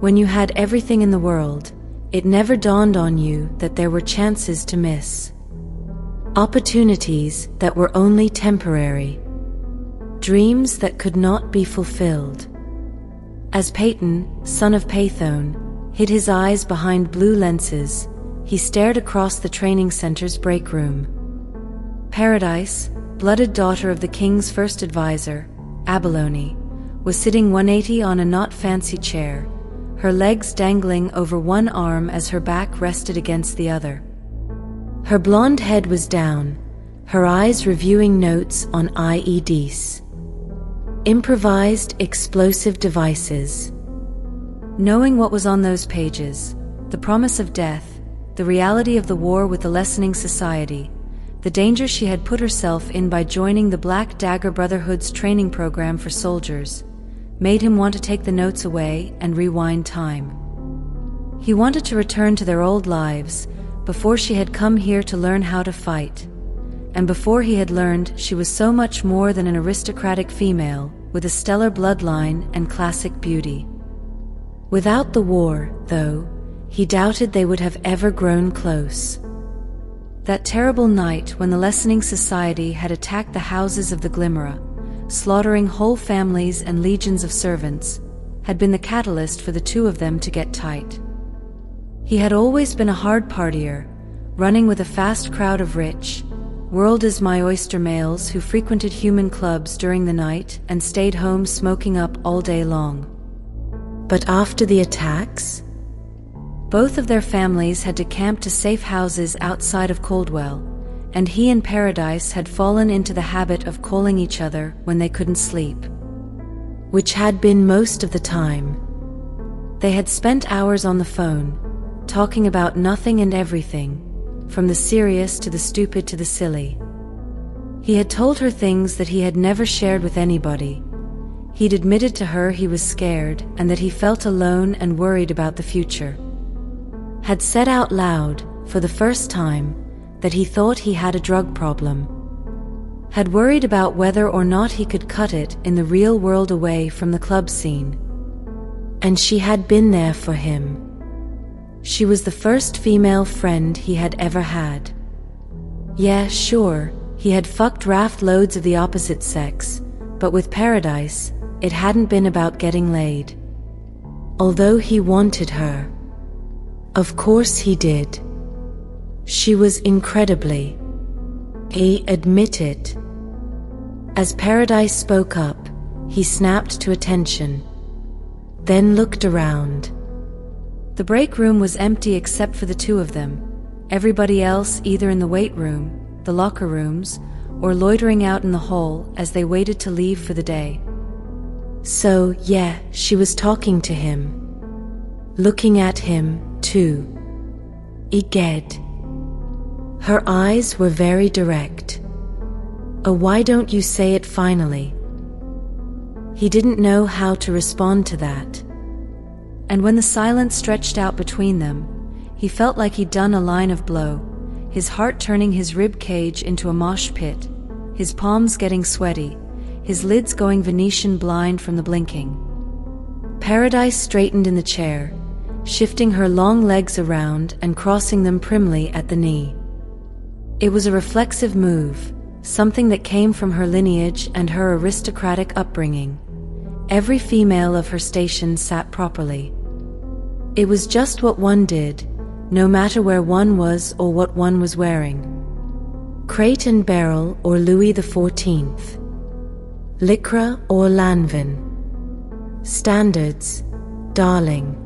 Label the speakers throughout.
Speaker 1: When you had everything in the world, it never dawned on you that there were chances to miss. Opportunities that were only temporary. Dreams that could not be fulfilled. As Peyton, son of Pathone, hid his eyes behind blue lenses, he stared across the training center's break room. Paradise, blooded daughter of the king's first advisor, Abalone, was sitting 180 on a not-fancy chair, her legs dangling over one arm as her back rested against the other. Her blonde head was down, her eyes reviewing notes on IEDs. Improvised explosive devices. Knowing what was on those pages, the promise of death, the reality of the war with the lessening society, the danger she had put herself in by joining the Black Dagger Brotherhood's training program for soldiers, made him want to take the notes away and rewind time. He wanted to return to their old lives, before she had come here to learn how to fight, and before he had learned she was so much more than an aristocratic female with a stellar bloodline and classic beauty. Without the war, though, he doubted they would have ever grown close. That terrible night when the lessening society had attacked the houses of the Glimmerer, slaughtering whole families and legions of servants, had been the catalyst for the two of them to get tight. He had always been a hard partier, running with a fast crowd of rich, world-is-my-oyster males who frequented human clubs during the night and stayed home smoking up all day long. But after the attacks, both of their families had to camp to safe houses outside of Coldwell, and he and Paradise had fallen into the habit of calling each other when they couldn't sleep, which had been most of the time. They had spent hours on the phone, talking about nothing and everything, from the serious to the stupid to the silly. He had told her things that he had never shared with anybody. He'd admitted to her he was scared and that he felt alone and worried about the future. Had said out loud, for the first time, that he thought he had a drug problem. Had worried about whether or not he could cut it in the real world away from the club scene. And she had been there for him. She was the first female friend he had ever had. Yeah, sure, he had fucked raft loads of the opposite sex, but with Paradise, it hadn't been about getting laid. Although he wanted her. Of course he did. She was incredibly. He admitted. As Paradise spoke up, he snapped to attention, then looked around. The break room was empty except for the two of them, everybody else either in the weight room, the locker rooms, or loitering out in the hall as they waited to leave for the day. So, yeah, she was talking to him. Looking at him, too. Eged. Her eyes were very direct. Oh, why don't you say it finally? He didn't know how to respond to that. And when the silence stretched out between them, he felt like he'd done a line of blow, his heart turning his rib cage into a mosh pit, his palms getting sweaty, his lids going Venetian blind from the blinking. Paradise straightened in the chair, shifting her long legs around and crossing them primly at the knee. It was a reflexive move, something that came from her lineage and her aristocratic upbringing. Every female of her station sat properly. It was just what one did, no matter where one was or what one was wearing. Crate and Barrel or Louis XIV. Lycra or Lanvin. Standards, darling.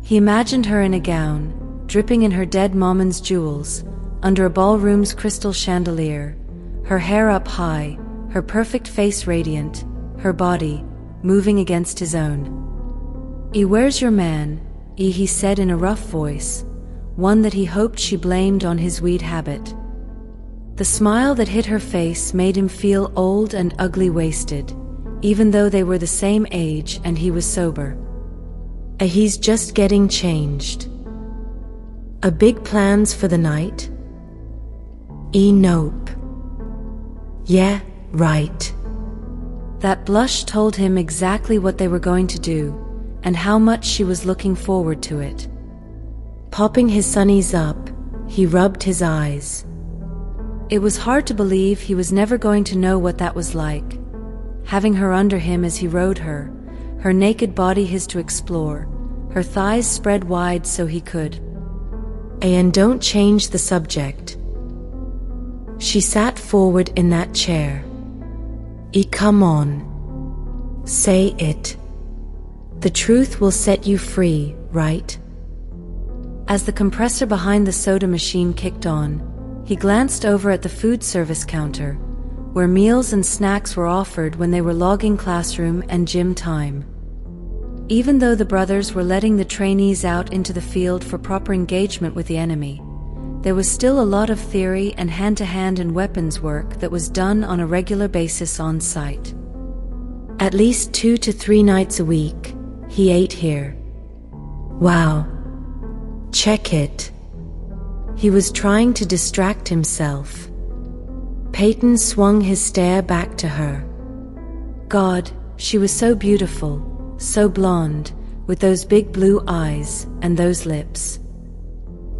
Speaker 1: He imagined her in a gown, dripping in her dead mom's jewels, under a ballroom's crystal chandelier, her hair up high, her perfect face radiant, her body moving against his own. Where's your man?" he said in a rough voice, one that he hoped she blamed on his weed habit. The smile that hit her face made him feel old and ugly wasted, even though they were the same age and he was sober. He's just getting changed. A big plans for the night? Nope. Yeah, right. That blush told him exactly what they were going to do, and how much she was looking forward to it. Popping his sunnies up, he rubbed his eyes. It was hard to believe he was never going to know what that was like. Having her under him as he rode her, her naked body his to explore, her thighs spread wide so he could. And don't change the subject. She sat forward in that chair. Come on. Say it. The truth will set you free, right? As the compressor behind the soda machine kicked on, he glanced over at the food service counter, where meals and snacks were offered when they were logging classroom and gym time. Even though the brothers were letting the trainees out into the field for proper engagement with the enemy, there was still a lot of theory and hand-to-hand and weapons work that was done on a regular basis on site. At least 2 to 3 nights a week, he ate here. Wow. Check it. He was trying to distract himself. Peyton swung his stare back to her. God, she was so beautiful, so blonde, with those big blue eyes and those lips.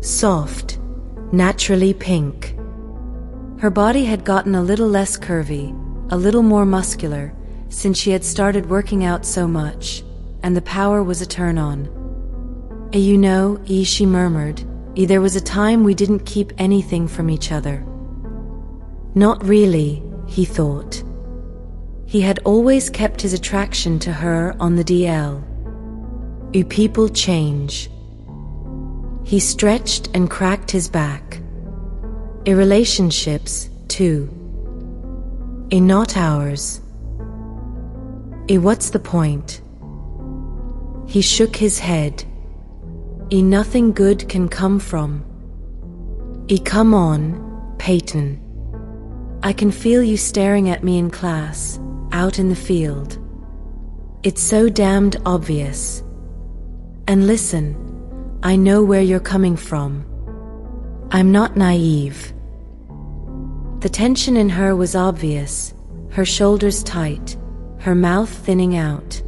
Speaker 1: Soft, naturally pink. Her body had gotten a little less curvy, a little more muscular, since she had started working out so much, and the power was a turn-on. You know, she murmured, there was a time we didn't keep anything from each other. Not really, he thought. He had always kept his attraction to her on the DL. People change. He stretched and cracked his back. Relationships, too. Not ours. What's the point? He shook his head. Nothing good can come from. Come on, Peyton. I can feel you staring at me in class, out in the field. It's so damned obvious. And listen, I know where you're coming from. I'm not naive. The tension in her was obvious, her shoulders tight, her mouth thinning out.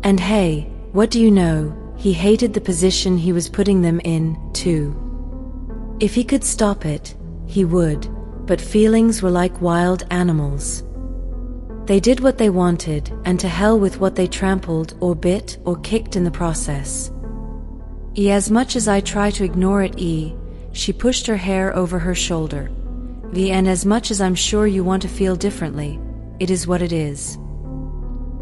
Speaker 1: And hey, what do you know? He hated the position he was putting them in, too. If he could stop it, he would, but feelings were like wild animals. They did what they wanted, and to hell with what they trampled or bit or kicked in the process. As much as I try to ignore it, she pushed her hair over her shoulder. And as much as I'm sure you want to feel differently, it is what it is.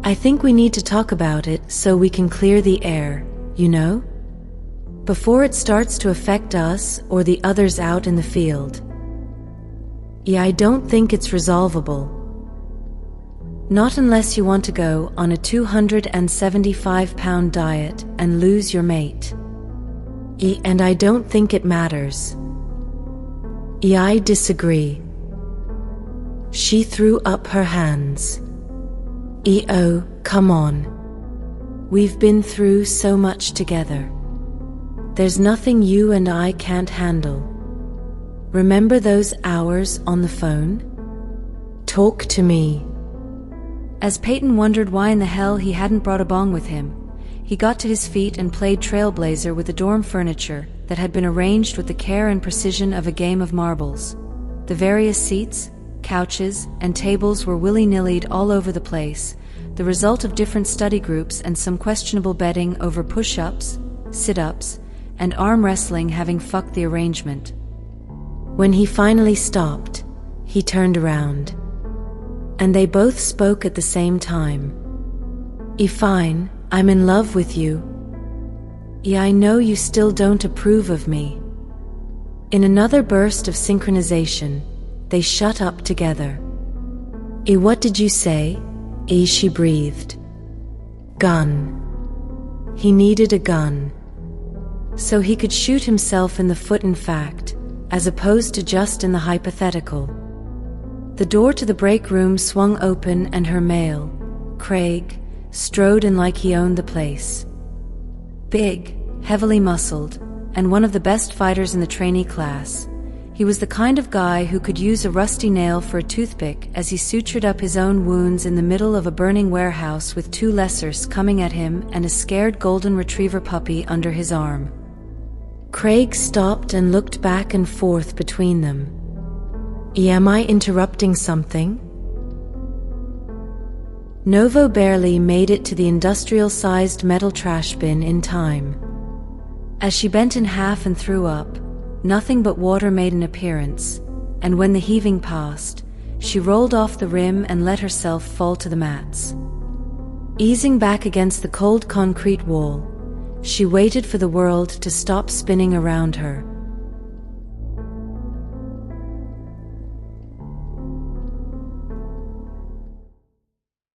Speaker 1: I think we need to talk about it so we can clear the air. You know? Before it starts to affect us or the others out in the field. I don't think it's resolvable. Not unless you want to go on a 275-pound diet and lose your mate. And I don't think it matters. I disagree. She threw up her hands. Oh, come on. We've been through so much together. There's nothing you and I can't handle. Remember those hours on the phone? Talk to me. As Peyton wondered why in the hell he hadn't brought a bong with him, he got to his feet and played Trailblazer with the dorm furniture that had been arranged with the care and precision of a game of marbles. The various seats, couches, and tables were willy-nillied all over the place, the result of different study groups and some questionable betting over push-ups, sit-ups, and arm wrestling having fucked the arrangement. When he finally stopped, he turned around. And they both spoke at the same time. Fine, I'm in love with you. I know you still don't approve of me. In another burst of synchronization, they shut up together. What did you say? She breathed. Gun. He needed a gun. So he could shoot himself in the foot in fact, as opposed to just in the hypothetical. The door to the break room swung open and her male, Craig, strode in like he owned the place. Big, heavily muscled, and one of the best fighters in the trainee class, He was the kind of guy who could use a rusty nail for a toothpick as he sutured up his own wounds in the middle of a burning warehouse with 2 lessers coming at him and a scared golden retriever puppy under his arm. Craig stopped and looked back and forth between them. Am I interrupting something? Novo barely made it to the industrial-sized metal trash bin in time. As she bent in half and threw up, nothing but water made an appearance, and when the heaving passed, she rolled off the rim and let herself fall to the mats. Easing back against the cold concrete wall, she waited for the world to stop spinning around her,